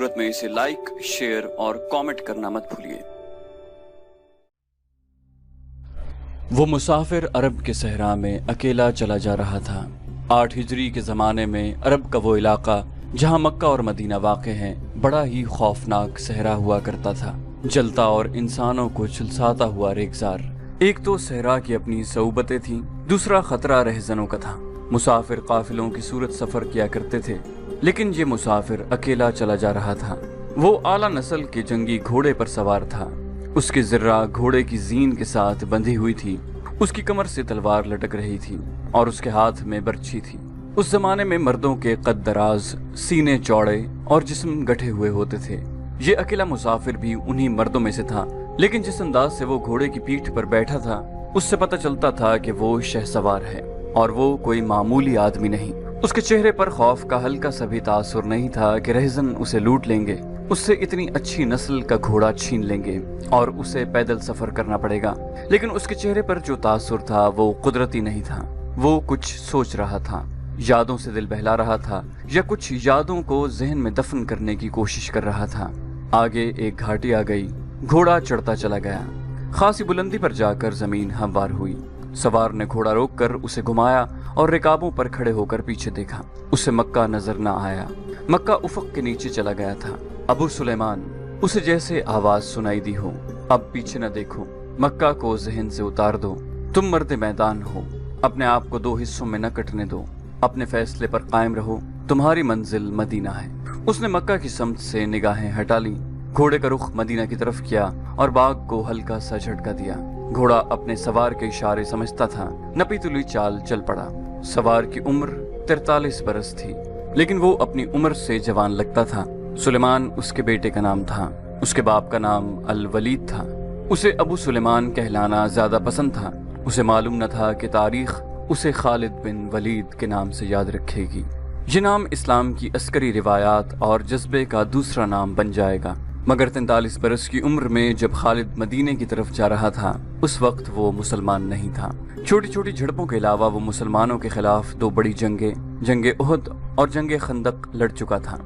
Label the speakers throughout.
Speaker 1: सूरत में इसे like, share और कमेंट करना मत भूलिए। वो मुसाफिर अरब के सहरा में अकेला चला जा रहा था। 8 हिजरी के ज़माने में अरब का वो इलाका जहाँ मक्का और मदीना वाक़े हैं बड़ा ही खौफनाक सहरा हुआ करता था, जलता और इंसानों को झुलसाता हुआ रेगजार। एक तो सहरा की अपनी सऊबतें थीं, दूसरा खतरा रहज़नों का था। मुसाफिर काफिलों की सूरत सफ़र किया करते थे, लेकिन ये मुसाफिर अकेला चला जा रहा था। वो आला नस्ल के जंगी घोड़े पर सवार था। उसकी ज़र्रा घोड़े की जीन के साथ बंधी हुई थी, उसकी कमर से तलवार लटक रही थी और उसके हाथ में बर्छी थी। उस जमाने में मर्दों के कद दराज, सीने चौड़े और जिस्म गठे हुए होते थे। ये अकेला मुसाफिर भी उन्हीं मर्दों में से था, लेकिन जिस अंदाज से वो घोड़े की पीठ पर बैठा था उससे पता चलता था कि वो शहसवार है और वो कोई मामूली आदमी नहीं। उसके चेहरे पर खौफ का हल्का सा भी तासुर नहीं था कि रहज़न उसे लूट लेंगे, उससे इतनी अच्छी नस्ल का घोड़ा छीन लेंगे और उसे पैदल सफर करना पड़ेगा। लेकिन उसके चेहरे पर जो तासुर था वो कुदरती नहीं था। वो कुछ सोच रहा था, यादों से दिल बहला रहा था या कुछ यादों को जहन में दफन करने की कोशिश कर रहा था। आगे एक घाटी आ गई, घोड़ा चढ़ता चला गया। खासी बुलंदी पर जाकर जमीन हमवार हुई। सवार ने घोड़ा रोककर उसे घुमाया और रिकाबों पर खड़े होकर पीछे देखा। उसे मक्का नजर न आया। मक्का उफक के नीचे चला गया था। अबू सुलेमान, उसे जैसे आवाज सुनाई दी हो, अब पीछे न देखो, मक्का को जहन से उतार दो। तुम मर्द मैदान हो, अपने आप को 2 हिस्सों में न कटने दो, अपने फैसले पर कायम रहो, तुम्हारी मंजिल मदीना है। उसने मक्का की समत से निगाहें हटा ली, घोड़े का रुख मदीना की तरफ किया और बाग को हल्का सा झटका दिया। घोड़ा अपने सवार के इशारे समझता था, नपी तुली चाल चल पड़ा। सवार की उम्र 43 बरस थी, लेकिन वो अपनी उम्र से जवान लगता था। सुलेमान उसके बेटे का नाम था। उसके बाप का नाम अल वलीद था। उसे अबू सुलेमान कहलाना ज्यादा पसंद था। उसे मालूम न था कि तारीख उसे खालिद बिन वलीद के नाम से याद रखेगी। ये नाम इस्लाम की अस्करी रिवायात और जज्बे का दूसरा नाम बन जाएगा। मगर 43 बरस की उम्र में जब खालिद मदीने की तरफ जा रहा था, उस वक्त वो मुसलमान नहीं था। छोटी छोटी झड़पों के अलावा वो मुसलमानों के खिलाफ 2 बड़ी जंगे उहद और जंगे खंदक लड़ चुका था।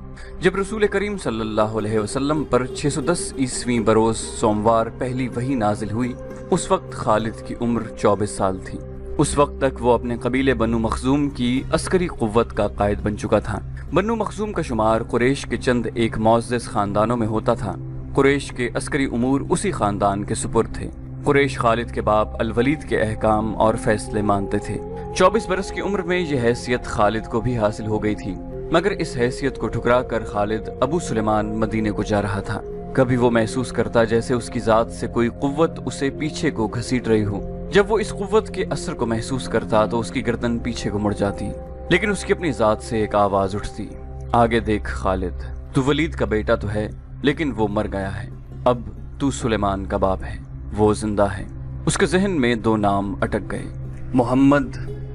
Speaker 1: जब रसूल करीम सल्लल्लाहु अलैहि वसल्लम पर 610 ईस्वी बरोज सोमवार पहली वही नाजिल हुई, उस वक्त खालिद की उम्र 24 साल थी। उस वक्त तक वो अपने कबीले बन्नू मखजूम की अस्करी कुव्वत का कायद बन चुका था। बन्नू मखजूम का शुमार कुरैश के चंद एक मुअज़्ज़ज़ खानदानों में होता था। कुरैश के अस्करी उमूर उसी खानदान के सुपुर्द थे। कुरैश खालिद के बाप अल वलीद के अहकाम और फैसले मानते थे। 24 बरस की उम्र में यह हैसियत खालिद को भी हासिल हो गई थी, मगर इस हैसियत को ठुकरा कर खालिद अबू सुलेमान मदीने को जा रहा था। कभी वो महसूस करता जैसे उसकी जात से कोई कुव्वत उसे पीछे को घसीट रही हो। जब वो इस कुव्वत के असर को महसूस करता तो उसकी गर्दन पीछे को मुड़ जाती, लेकिन उसकी अपनी जात से एक आवाज उठती, आगे देख खालिद, तू वलीद का बेटा तो है, लेकिन वो मर गया है। अब तू सुलेमान का बाप है, वो जिंदा है। उसके जहन में 2 नाम अटक गए, मोहम्मद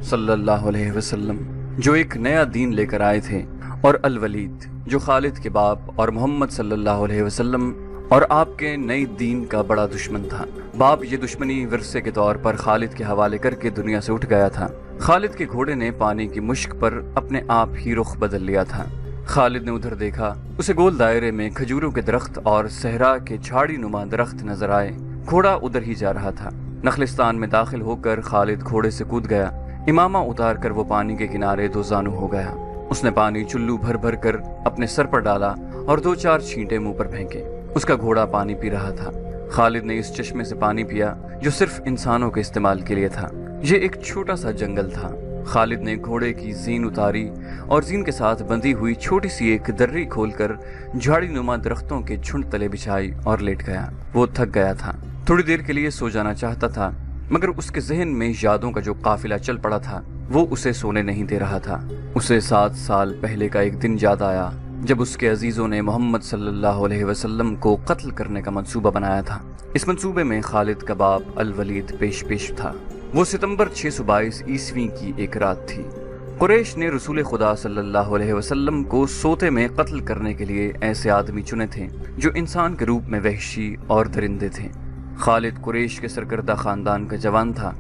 Speaker 1: सल्लल्लाहु अलैहि वसल्लम जो एक नया दीन लेकर आए थे, और अल वलीद जो खालिद के बाप और मोहम्मद सल्लल्लाहु अलैहि वसल्लम और आपके नई दीन का बड़ा दुश्मन था। बाप ये दुश्मनी विरसे के तौर पर खालिद के हवाले करके दुनिया से उठ गया था। खालिद के घोड़े ने पानी की मुश्क पर अपने आप ही रुख बदल लिया था। खालिद ने उधर देखा, उसे गोल दायरे में खजूरों के दरख्त और सहरा के झाड़ी नुमा दरख्त नजर आए। घोड़ा उधर ही जा रहा था। नखलिस्तान में दाखिल होकर खालिद घोड़े से कूद गया। इमामा उतार कर वो पानी के किनारे 2 जानू हो गया। उसने पानी चुल्लू भर भर कर अपने सर पर डाला और 2-4 छींटे मुंह पर फेंके। उसका घोड़ा पानी पी रहा था। खालिद ने इस चश्मे से पानी पिया जो सिर्फ इंसानों के इस्तेमाल के लिए था। ये एक छोटा सा जंगल था। खालिद ने घोड़े की जीन उतारी और जीन के साथ बंधी हुई छोटी सी एक दर्री खोलकर झाड़ी नुमा दरख्तों के झुंड तले बिछाई और लेट गया। वो थक गया था, थोड़ी देर के लिए सो जाना चाहता था, मगर उसके जहन में यादों का जो काफिला चल पड़ा था वो उसे सोने नहीं दे रहा था। उसे 7 साल पहले का एक दिन याद आया जब उसके अजीजों ने मोहम्मद सल्लल्लाहु अलैहि वसल्लम को कत्ल करने का मंसूबा बनाया था। इस मंसूबे में खालिद का बाप अल वलीद पेश था। वो सितंबर 622 ईस्वी की एक रात थी। कुरैश ने रसूल खुदा सल्लल्लाहु अलैहि वसल्लम को सोते में कत्ल करने के लिए ऐसे आदमी चुने थे जो इंसान के रूप में वहशी और दरिंदे थे। खालिद कुरैश के सरकर्दा खानदान का जवान था।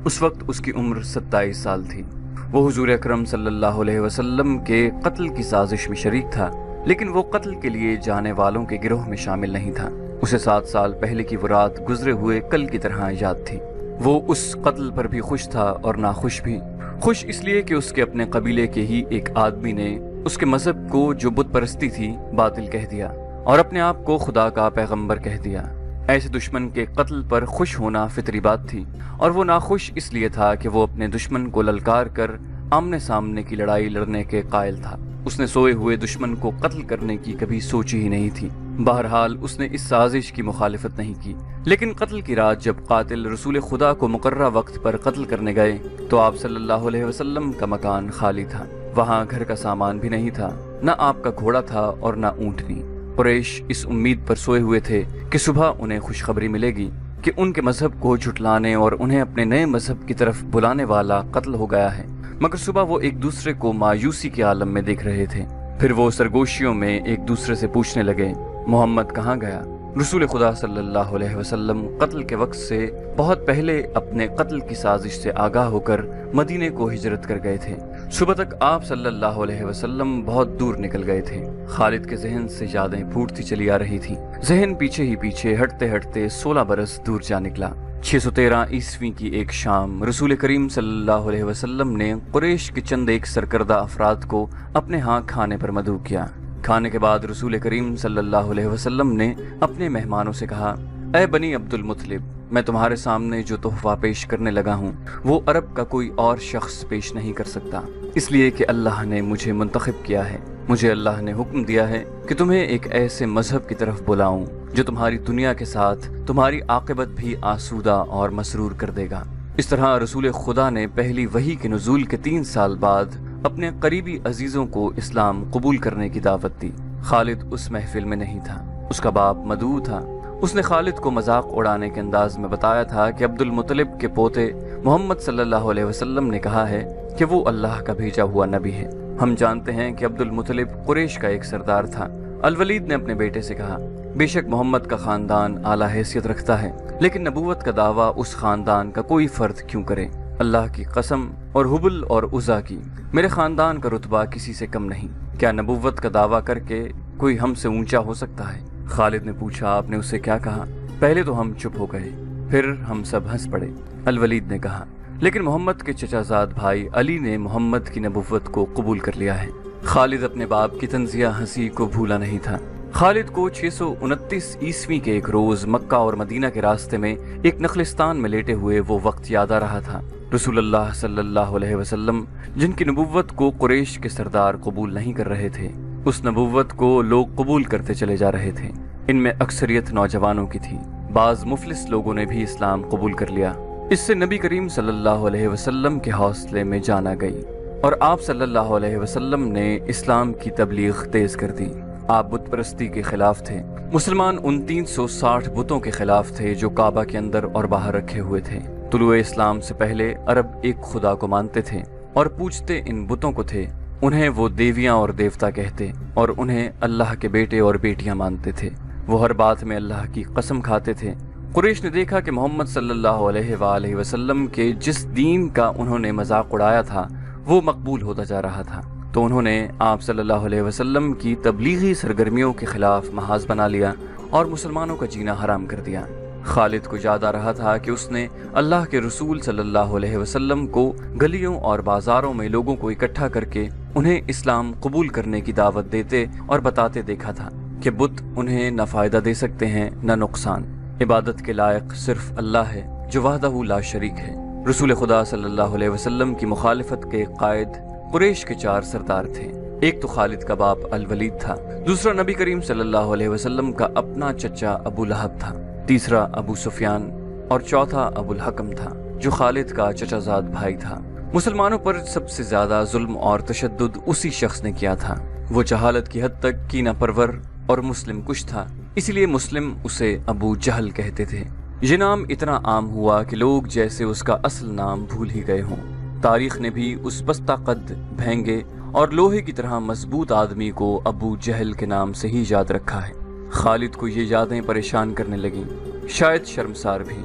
Speaker 1: उस वक्त उसकी उम्र 27 साल थी। वो हुजूर अकरम सल्लल्लाहु अलैहि वसल्लम के कत्ल की साजिश में शरीक था। لیکن وہ قتل کے لیے جانے والوں کے گروہ میں شامل نہیں تھا۔ اسے 7 سال پہلے کی وہ رات گزرے ہوئے کل کی طرح یاد تھی۔ وہ اس قتل پر بھی خوش تھا اور ناخوش بھی۔ خوش اس لیے کہ اس کے اپنے قبیلے کے ہی ایک آدمی نے اس کے مذہب کو، جو بت پرستی تھی، باطل کہہ دیا اور اپنے آپ کو خدا کا پیغمبر کہہ دیا۔ ایسے دشمن کے قتل پر خوش ہونا فطری بات تھی، اور وہ ناخوش اس لیے تھا کہ وہ اپنے دشمن کو للکار کر آمنے سامنے کی لڑائی لڑنے کے قائل تھا۔ اس نے سوئے ہوئے دشمن کو قتل کرنے کی کبھی سوچی ہی نہیں تھی۔ بہرحال اس نے اس سازش کی مخالفت نہیں کی، لیکن قتل کی رات جب قاتل رسول خدا کو مقررہ وقت پر قتل کرنے گئے تو آپ صلی اللہ علیہ وسلم کا مکان خالی تھا۔ وہاں گھر کا سامان بھی نہیں تھا، نہ آپ کا گھوڑا تھا اور نہ اونٹنی۔ قریش اس امید پر سوئے ہوئے تھے کہ صبح انہیں خوشخبری ملے گی کہ ان کے مذہب کو جھٹلانے اور انہیں اپنے نئے مذہب کی طرف بلانے والا قتل ہو گیا ہے، مگر صبح وہ ایک دوسرے کو مایوسی کے عالم میں دیکھ رہے تھے۔ پھر وہ سرگوشیوں میں ایک دوسرے سے پوچھنے لگے، محمد کہاں گیا؟ رسول خدا صلی اللہ علیہ وسلم قتل کے وقت سے بہت پہلے اپنے قتل کی سازش سے آگاہ ہو کر مدینے کو ہجرت کر گئے تھے۔ صبح تک آپ صلی اللہ علیہ وسلم بہت دور نکل گئے تھے۔ خالد کے ذہن سے یادیں پھوٹتی چلی آ رہی تھی۔ ذہن پیچھے ہی پیچھے ہٹتے ہٹتے 16 برس دور جا نکلا۔ 613 عیسوی کی ایک شام رسول کریم صلی اللہ علیہ وسلم نے قریش کے چند ایک سرکردہ افراد کو اپنے ہاں کھانے پر مدعو کیا۔ کھانے کے بعد رسول کریم صلی اللہ علیہ وسلم نے اپنے مہمانوں سے کہا، اے بنی عبد المطلب، میں تمہارے سامنے جو تحفہ پیش کرنے لگا ہوں وہ عرب کا کوئی اور شخص پیش نہیں کر سکتا، اس لیے کہ اللہ نے مجھے منتخب کیا ہے۔ مجھے اللہ نے حکم دیا ہے کہ تمہیں ایک ایسے مذہب کی طرف بلاؤں جو تمہاری دنیا کے ساتھ تمہاری عاقبت بھی آسودہ اور مسرور کر دے گا۔ اس طرح رسول خدا نے پہلی وحی کے نزول کے 3 سال بعد اپنے قریبی عزیزوں کو اسلام قبول کرنے کی دعوت دی۔ خالد اس محفل میں نہیں تھا، اس کا باپ مدعو تھا۔ اس نے خالد کو مذاق اڑانے کے انداز میں بتایا تھا کہ عبد المطلب کے پوتے محمد صلی اللہ علیہ وسلم نے کہا ہے کہ وہ اللہ کا بھیجا ہوا نبی ہے۔ ہم جانتے ہیں کہ عبد المطلب قریش کا ایک سردار تھا۔ الولید نے اپنے بیٹے سے کہا، بے شک محمد کا خاندان اعلیٰ حیثیت رکھتا ہے، لیکن نبوت کا دعویٰ اس خاندان کا کوئی فرد کیوں کرے؟ اللہ کی قسم اور حبل اور عزا کی، میرے خاندان کا رتبہ کسی سے کم نہیں۔ کیا نبوت کا دعویٰ کر کے کوئی ہم سے اونچا ہو سکتا ہے؟ خالد نے پوچھا، آپ نے اسے کیا کہا؟ پہلے تو ہم چپ ہو گئے، پھر ہم سب ہنس پڑے۔ الولید نے کہا، لیکن محمد کے چچا زاد بھائی علی نے محمد کی نبوت کو قبول کر لیا ہے۔ خالد اپنے باپ کی طنزیہ ہنسی کو بھولا نہیں تھا۔ خالد کو 629 عیسوی کے ایک روز مکہ اور مدینہ کے راستے میں ایک نخلستان میں لیٹے ہوئے وہ وقت یاد آ رہا تھا۔ رسول اللہ صلی اللہ علیہ وسلم جن کی نبوت کو قریش کے سردار قبول نہیں کر رہے تھے، اس نبوت کو لوگ قبول کرتے چلے جا رہے تھے۔ ان میں اکثریت نوجوانوں کی تھی، بعض مفلس لوگوں نے بھی اسلام قبول کر لیا۔ اس سے نبی کریم صلی اللہ علیہ وسلم کے حوصلے میں جان آ گئی اور آپ صلی اللہ علیہ وسلم نے اسلام کی تبلیغ تیز کر دی۔ آپ بت پرستی کے خلاف تھے۔ مسلمان ان 360 بتوں کے خلاف تھے جو کعبہ کے اندر اور باہر رکھے ہوئے تھے۔ طلوع اسلام سے پہلے عرب ایک خدا کو مانتے تھے اور پوجتے ان بتوں کو تھے۔ انہیں وہ دیویاں اور دیوتا کہتے اور انہیں اللہ کے بیٹے اور بیٹیاں مانتے تھے۔ وہ ہر بات میں اللہ کی قسم کھاتے تھے۔ قریش نے دیکھا کہ محمد صلی اللہ علیہ وآلہ وسلم کے جس دین کا انہوں نے مذاق اڑایا تھا وہ مقبول ہوتا جا رہا تھا، تو انہوں نے آپ صلی اللہ علیہ وسلم کی تبلیغی سرگرمیوں کے خلاف محاذ بنا لیا اور مسلمانوں کا جینا حرام کر دیا۔ خالد کو یاد آ رہا تھا کہ اس نے اللہ کے رسول صلی اللہ علیہ وسلم کو گلیوں اور بازاروں میں لوگوں کو اکٹھا کر کے انہیں اسلام قبول کرنے کی دعوت دیتے اور بتاتے دیکھا تھا کہ بت انہیں نہ فائدہ دے سکتے ہیں نہ نقصان۔ عبادت کے لائق صرف اللہ ہے جو وحدہ لا شریک ہے۔ رسول خدا صلی اللہ علیہ وسلم کی مخالفت کے قائد قریش کے 4 سردار تھے۔ ایک تو خالد کا باپ الولید تھا، دوسرا نبی کریم صلی اللہ علیہ وسلم کا اپنا چچا ابو لہب تھا، تیسرا ابو سفیان اور چوتھا ابو الحکم تھا جو خالد کا چچا زاد بھائی تھا۔ مسلمانوں پر سب سے زیادہ ظلم اور تشدد اسی شخص نے کیا تھا۔ وہ جہالت کی حد تک کینہ پرور اور مسلم کش تھا، اسی لیے مسلم اسے ابو جہل کہتے تھے۔ یہ نام اتنا عام ہوا کہ لوگ جیسے اس کا اصل نام بھول ہی گئے ہوں۔ تاریخ نے بھی اس پستہ قد، بھینگے اور لوہے کی طرح مضبوط آدمی کو ابو جہل کے نام سے ہی یاد رکھا ہے۔ خالد کو یہ یادیں پریشان کرنے لگیں، شاید شرمسار بھی۔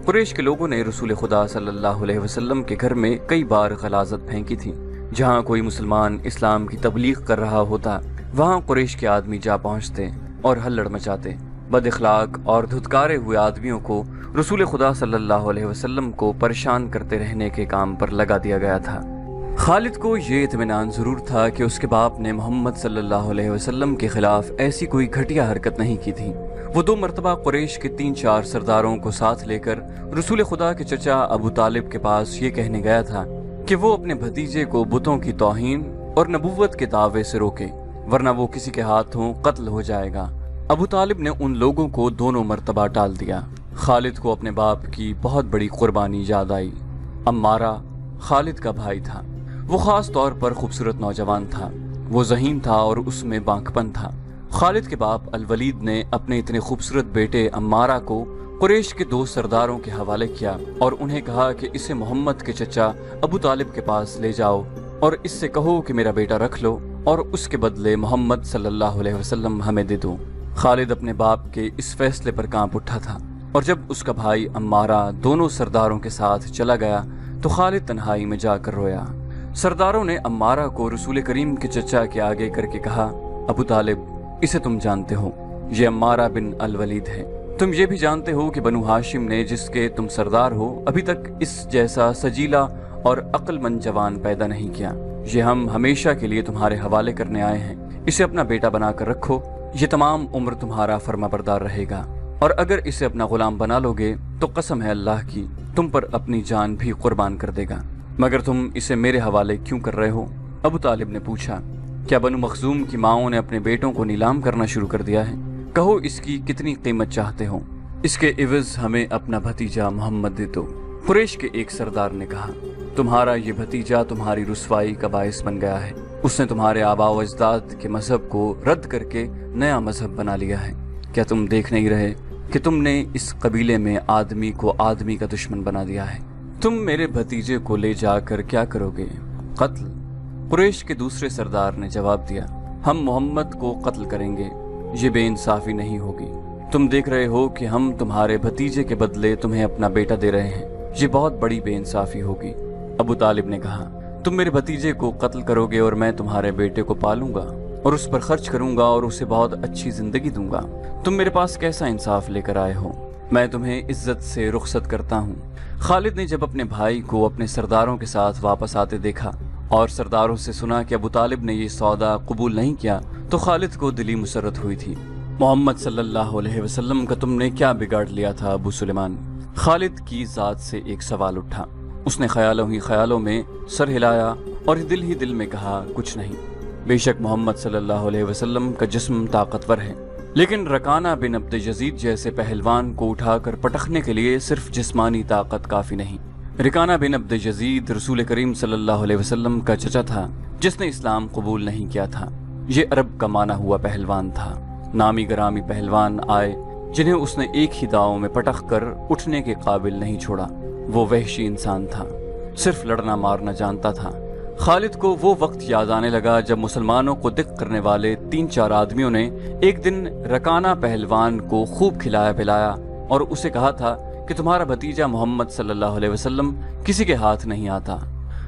Speaker 1: قریش کے لوگوں نے رسول خدا صلی اللہ علیہ وسلم کے گھر میں کئی بار غلاظت پھینکی تھی۔ جہاں کوئی مسلمان اسلام کی تبلیغ کر رہا ہوتا، वहां कुरैश के आदमी जा पहुंचते और हल्लड़ मचाते। बद इखलाक और धुतकारे हुए आदमियों को रसूल खुदा सल्लल्लाहु अलैहि वसल्लम को परेशान करते रहने के काम पर लगा दिया गया था। खालिद को ये इत्मीनान जरूर था कि उसके बाप ने मोहम्मद सल्लल्लाहु अलैहि वसल्लम के खिलाफ ऐसी कोई घटिया हरकत नहीं की थी। वो 2 मरतबा कुरैश के 3-4 सरदारों को साथ लेकर रसूल खुदा के चचा अबू तालिब के पास ये कहने गया था कि वो अपने भतीजे को बुतों की तौहीन और नबूवत के दावे से रोके, वरना वो किसी के हाथों कत्ल हो जाएगा। अबू तालिब ने उन लोगों को दोनों मरतबा टाल दिया। खालिद को अपने बाप की बहुत बड़ी कुर्बानी याद आई। अम्मारा खालिद का भाई था। वो खास तौर पर खूबसूरत नौजवान था। वो ज़हीन था और उसमें बांकपन था। खालिद के बाप अल वलीद ने अपने इतने खूबसूरत बेटे अम्मारा को कुरैश के 2 सरदारों के हवाले किया और उन्हें कहा कि इसे मोहम्मद के चचा अबू तालिब के पास ले जाओ और इससे कहो कि मेरा बेटा रख लो और उसके बदले मोहम्मद सल्लल्लाहु अलैहि वसल्लम हमें दे दो। खालिद अपने बाप के इस फैसले पर कांप उठा था और जब उसका भाई अम्मारा दोनों सरदारों के साथ चला गया तो खालिद तन्हाई में जाकर रोया। सरदारों ने अम्मारा को रसूल करीम के चचा के आगे करके कहा, अबू तालिब, इसे तुम जानते हो, ये अम्मारा बिन अल वलीद है। तुम ये भी जानते हो कि बनु हाशिम ने, जिसके तुम सरदार हो, अभी तक इस जैसा सजीला और अक्लमंद जवान पैदा नहीं किया। ये हम हमेशा के लिए तुम्हारे हवाले करने आए हैं। इसे अपना बेटा बनाकर रखो। ये तमाम उम्र तुम्हारा फर्माबरदार रहेगा और अगर इसे अपना गुलाम बना लोगे तो कसम है अल्लाह की, तुम पर अपनी जान भी कुर्बान कर देगा। मगर तुम इसे मेरे हवाले क्यों कर रहे हो? अबू तालिब ने पूछा, क्या बनु मखजूम की माओं ने अपने बेटों को नीलाम करना शुरू कर दिया है? कहो इसकी कितनी कीमत चाहते हो? इसके इवज हमें अपना भतीजा मोहम्मद दे दो। कुरैश के एक सरदार ने कहा, तुम्हारा ये भतीजा तुम्हारी रुसवाई का बायस बन गया है। उसने तुम्हारे आबा व अजदाद के मजहब को रद्द करके नया मजहब बना लिया है। क्या तुम देख नहीं रहे कि तुमने इस कबीले में आदमी को आदमी का दुश्मन बना दिया है? तुम मेरे भतीजे को ले जाकर क्या करोगे? कत्ल। कुरैश के दूसरे सरदार ने जवाब दिया, हम मोहम्मद को कत्ल करेंगे। ये बेइंसाफी नहीं होगी। तुम देख रहे हो कि हम तुम्हारे भतीजे के बदले तुम्हें अपना बेटा दे रहे हैं। ये बहुत बड़ी बेइंसाफी होगी। अबू तालिब ने कहा, तुम मेरे भतीजे को कत्ल करोगे और मैं तुम्हारे बेटे को पालूंगा और उस पर खर्च करूंगा और उसे बहुत अच्छी जिंदगी दूंगा। तुम मेरे पास कैसा इंसाफ लेकर आए हो? मैं तुम्हें इज्जत से रुखसत करता हूँ। खालिद ने जब अपने भाई को अपने सरदारों के साथ वापस आते देखा और सरदारों से सुना कि अबू तालिब ने ये सौदा कबूल नहीं किया तो खालिद को दिली मुसरत हुई थी। मोहम्मद सल्लल्लाहु अलैहि वसल्लम का तुमने क्या बिगाड़ लिया था अबू सुलेमान? खालिद की जात से एक सवाल उठा। उसने ख्यालों ही ख्यालों में सर हिलाया और दिल ही दिल में कहा, कुछ नहीं। बेशक मोहम्मद सल्लल्लाहु अलैहि वसल्लम का जिस्म ताकतवर है, लेकिन रकाना बिन अब्द यजीद जैसे पहलवान को उठाकर पटखने के लिए सिर्फ जिस्मानी ताकत काफी नहीं। रकाना बिन अब्द यजीद रसूल करीम सल्लल्लाहु अलैहि वसल्लम का चचा था, जिसने इस्लाम कबूल नहीं किया था। ये अरब का माना हुआ पहलवान था। नामी गरामी पहलवान आए जिन्हें उसने एक ही दाव में पटख कर उठने के काबिल नहीं छोड़ा। वो वहशी इंसान था, सिर्फ लड़ना मारना जानता था। खालिद को वो वक्त याद आने लगा जब मुसलमानों को दिक करने वाले 3-4 आदमियों ने एक दिन रकाना पहलवान को खूब खिलाया पिलाया और उसे कहा था कि तुम्हारा भतीजा मोहम्मद सल्लल्लाहु अलैहि वसल्लम किसी के हाथ नहीं आता,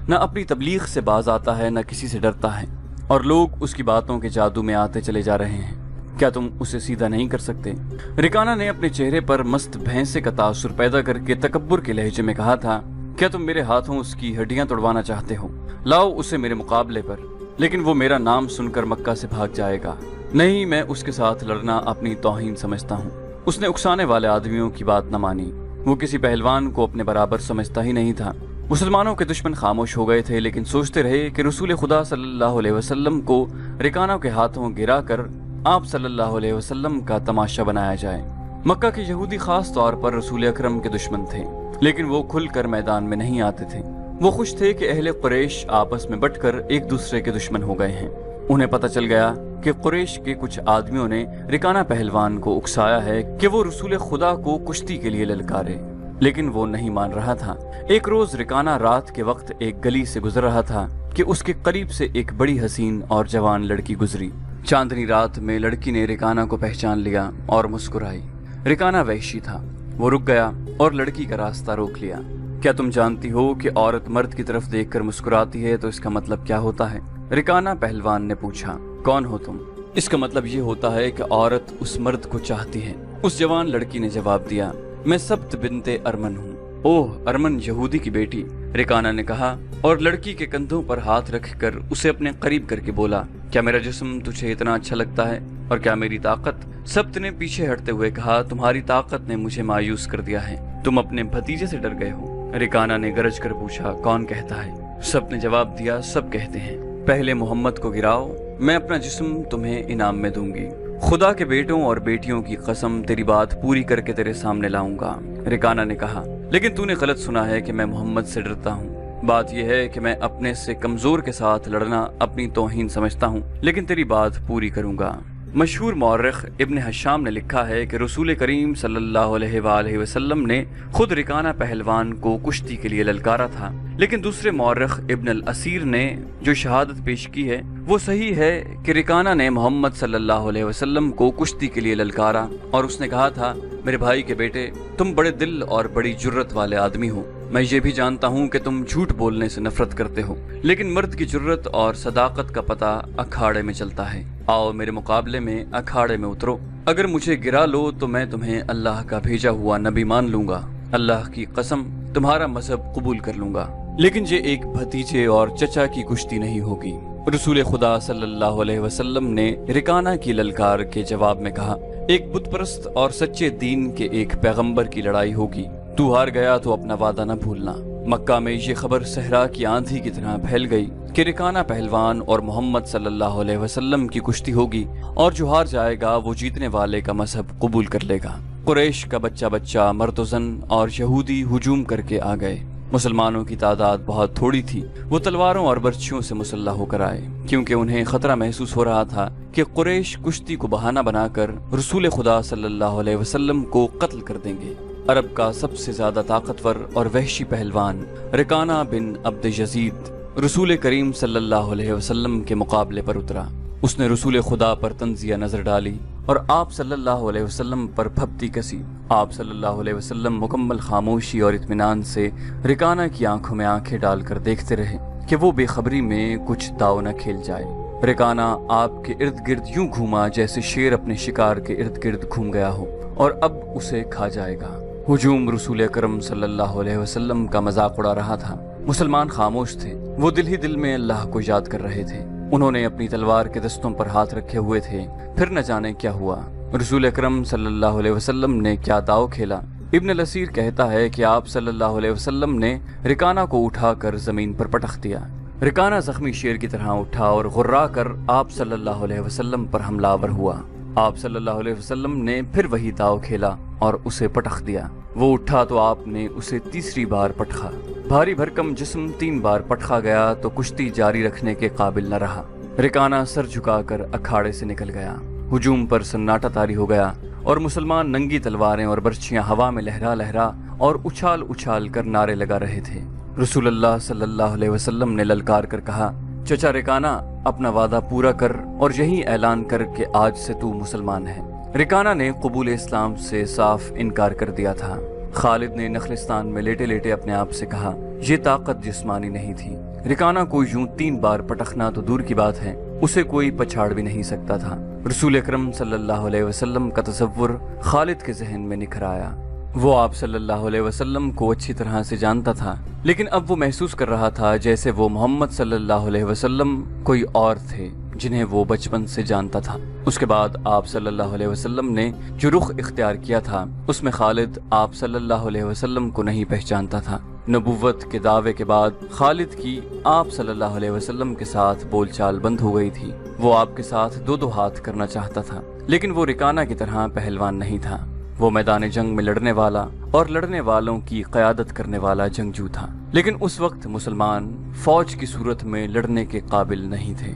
Speaker 1: न अपनी तबलीग से बाज आता है, न किसी से डरता है, और लोग उसकी बातों के जादू में आते चले जा रहे हैं। क्या तुम उसे सीधा नहीं कर सकते? रिकाना ने अपने चेहरे पर मस्त भैंसे का तासुर पैदा करके तकब्बुर के लहजे में कहा था, क्या तुम मेरे हाथों उसकी हड्डियां तोड़वाना चाहते हो? लाओ उसे मेरे मुकाबले पर, लेकिन वो मेरा नाम सुनकर मक्का से भाग जाएगा। नहीं, मैं उसके साथ लड़ना अपनी तौहीन समझता हूँ। उसने उकसाने वाले आदमियों की बात न मानी। वो किसी पहलवान को अपने बराबर समझता ही नहीं था। मुसलमानों के दुश्मन खामोश हो गए थे, लेकिन सोचते रहे कि रसूल खुदा सल्लल्लाहु अलैहि वसल्लम को रिकाना के हाथों गिरा कर आप सल्लल्लाहु अलैहि वसल्लम का तमाशा बनाया जाए। मक्का के यहूदी खास तौर पर रसूल अकरम के दुश्मन थे, लेकिन वो खुलकर मैदान में नहीं आते थे। वो खुश थे कि अहले कुरैश आपस में बटकर एक दूसरे के दुश्मन हो गए हैं। उन्हें पता चल गया कि कुरैश के कुछ आदमियों ने रिकाना पहलवान को उकसाया है कि वो रसूल खुदा को कुश्ती के लिए ललकारे, लेकिन वो नहीं मान रहा था। एक रोज रिकाना रात के वक्त एक गली से गुजर रहा था कि उसके करीब से एक बड़ी हसीन और जवान लड़की गुजरी। चांदनी रात में लड़की ने रिकाना को पहचान लिया और मुस्कुराई। रिकाना वहशी था। वो रुक गया और लड़की का रास्ता रोक लिया। क्या तुम जानती हो कि औरत मर्द की तरफ देखकर मुस्कुराती है तो इसका मतलब क्या होता है? रिकाना पहलवान ने पूछा, कौन हो तुम? اس کا مطلب یہ ہوتا ہے کہ عورت اس مرد کو چاہتی ہے۔ اس جوان لڑکی نے جواب دیا، میں سبت بنت ارمن ہوں۔ اوہ، ارمن یہودی کی بیٹی، ریکانا نے کہا، اور لڑکی کے کندھوں پر ہاتھ رکھ کر اسے اپنے قریب کر کے بولا، کیا میرا جسم تجھے اتنا اچھا لگتا ہے اور کیا میری طاقت؟ سبت نے پیچھے ہٹتے ہوئے کہا، تمہاری طاقت نے مجھے مایوس کر دیا ہے، تم اپنے بھتیجے سے ڈر گئے ہو۔ ریکانا نے گرج کر پوچھا، کون کہتا ہے؟ سبت نے جواب دیا، سب کہتے ہیں، پہلے محمد کو گراؤ، میں اپنا جسم تمہیں انعام میں دوں گی۔ خدا کے بیٹوں اور بیٹیوں کی قسم، تیری بات پوری کر کے تیرے سامنے لاؤں گا۔ ریکانا نے کہا، لیکن تو نے غلط سنا ہے کہ میں محمد سے ڈرتا ہوں۔ بات یہ ہے کہ میں اپنے سے کمزور کے ساتھ لڑنا اپنی توہین سمجھتا ہوں، لیکن تیری بات پوری کروں گا۔ مشہور مورخ ابن حشام نے لکھا ہے کہ رسول کریم صلی اللہ علیہ وآلہ وسلم نے خود ریکانا پہلوان کو کشتی کے لیے للکارا تھا، لیکن دوسرے مورخ ابن الاسیر نے جو شہادت پیش کی ہے وہ صحیح ہے کہ ریکانا نے محمد صلی اللہ علیہ وسلم کو کشتی کے لیے للکارا اور اس نے کہا تھا، میرے بھائی کے بیٹے، تم بڑے دل اور بڑی جرت والے آدمی ہو۔ میں یہ بھی جانتا ہوں کہ تم جھوٹ بولنے سے نفرت کرتے ہو، لیکن مرد کی جرت اور صداقت کا پتہ اکھاڑے میں چلتا ہے۔ آؤ میرے مقابلے میں اکھاڑے میں اترو، اگر مجھے گرا لو تو میں تمہیں اللہ کا بھیجا ہوا نبی مان لوں گا، اللہ کی قسم تمہارا مذہب قبول کر لوں گا، لیکن یہ ایک بھتیجے اور چچا کی کشتی نہیں ہوگی۔ رسول خدا صلی اللہ علیہ وسلم نے ریکانا کی للکار کے جواب میں کہا، ایک بت پرست اور سچے دین کے ایک پیغمبر کی لڑائی ہوگی، تو ہار گیا تو اپنا وعدہ نہ بھولنا۔ مکہ میں یہ خبر صحرا کی آندھی کی طرح پھیل گئی کہ ریکانا پہلوان اور محمد صلی اللہ علیہ وسلم کی کشتی ہوگی، اور جو ہار جائے گا وہ جیتنے والے کا مذہب قبول کر لے گا۔ قریش کا بچہ بچہ، مرد و زن اور یہودی ہجوم کر کے آ گئے۔ مسلمانوں کی تعداد بہت تھوڑی تھی، وہ تلواروں اور برچھیوں سے مسلح ہو کر آئے، کیونکہ انہیں خطرہ محسوس ہو رہا تھا کہ قریش کشتی کو بہانہ بنا کر رسول خدا صلی اللہ علیہ وسلم کو قتل کر دیں گے۔ عرب کا سب سے زیادہ طاقتور اور وحشی پہلوان ریکانا بن عبد یزید رسول کریم صلی اللہ علیہ وسلم کے مقابلے پر اترا۔ اس نے رسول خدا پر تنزیہ نظر ڈالی اور آپ صلی اللہ علیہ وسلم پر پھپتی کسی۔ آپ صلی اللہ علیہ وسلم مکمل خاموشی اور اطمینان سے ریکانا کی آنکھوں میں آنکھیں ڈال کر دیکھتے رہے کہ وہ بے خبری میں کچھ داؤ نہ کھیل جائے۔ ریکانا آپ کے ارد گرد یوں گھوما جیسے شیر اپنے شکار کے ارد گرد گھوم گیا ہو اور اب اسے کھا جائے گا۔ ہجوم رسول اکرم صلی اللہ علیہ وسلم کا مذاق اڑا رہا تھا۔ مسلمان خاموش تھے، وہ دل ہی دل میں اللہ کو یاد کر رہے تھے۔ انہوں نے اپنی تلوار کے دستوں پر ہاتھ رکھے ہوئے تھے، پھر نہ جانے کیا ہوا۔ رسول اکرم صلی اللہ علیہ وسلم نے کیا داؤ کھیلا۔ ابن الاسیر کہتا ہے کہ آپ صلی اللہ علیہ وسلم نے ریکانا کو اٹھا کر زمین پر پٹخ دیا۔ ریکانا زخمی شیر کی طرح اٹھا اور غرا کر آپ صلی اللہ علیہ وسلم پر حملہ آور ہوا۔ آپ صلی اللہ علیہ وسلم نے پھر وہی داؤ کھیلا اور اسے پٹخ دیا۔ وہ اٹھا تو آپ نے اسے تیسری بار پٹخا۔ بھاری بھرکم جسم 3 بار پٹخا گیا تو کشتی جاری رکھنے کے قابل نہ رہا۔ ریکانا سر جھکا کر اکھاڑے سے نکل گیا۔ ہجوم پر سناٹا طاری ہو گیا اور مسلمان ننگی تلواریں اور برچھیاں ہوا میں لہرا لہرا اور اچھال اچھال کر نعرے لگا رہے تھے۔ رسول اللہ صلی اللہ علیہ وسلم نے للکار کر کہا، چچا ریکانا، اپنا وعدہ پورا کر اور یہی اعلان کر کہ آج سے تو مسلمان ہے۔ ریکانا نے قبول اسلام سے صاف انکار کر دیا تھا۔ خالد نے نخلستان میں لیٹے لیٹے اپنے آپ سے کہا، یہ طاقت جسمانی نہیں تھی۔ ریکانا کو یوں 3 بار پٹخنا تو دور کی بات ہے، اسے کوئی پچھاڑ بھی نہیں سکتا تھا۔ رسول اکرم صلی اللہ علیہ وسلم کا تصور خالد کے ذہن میں نکھر آیا۔ وہ آپ صلی اللہ علیہ وسلم کو اچھی طرح سے جانتا تھا، لیکن اب وہ محسوس کر رہا تھا جیسے وہ محمد صلی اللہ علیہ وسلم کوئی اور تھے جنہیں وہ بچپن سے جانتا تھا۔ اس کے بعد آپ صلی اللہ علیہ وسلم نے جو رخ اختیار کیا تھا اس میں خالد آپ صلی اللہ علیہ وسلم کو نہیں پہچانتا تھا۔ نبوت کے دعوے کے بعد خالد کی آپ صلی اللہ علیہ وسلم کے ساتھ بول چال بند ہو گئی تھی۔ وہ آپ کے ساتھ 2 ہاتھ کرنا چاہتا تھا، لیکن وہ ریکانا کی طرح پہلوان نہیں تھا۔ وہ میدان جنگ میں لڑنے والا اور لڑنے والوں کی قیادت کرنے والا جنگجو تھا، لیکن اس وقت مسلمان فوج کی صورت میں لڑنے کے قابل نہیں تھے۔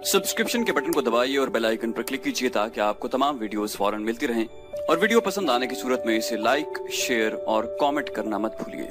Speaker 1: سبسکرپشن کے بٹن کو دبائیے اور بیل آئیکن پر کلک کیجیے تاکہ آپ کو تمام ویڈیوز فوراً ملتی رہیں، اور ویڈیو پسند آنے کی صورت میں اسے لائک، شیئر اور کامنٹ کرنا مت بھولیے۔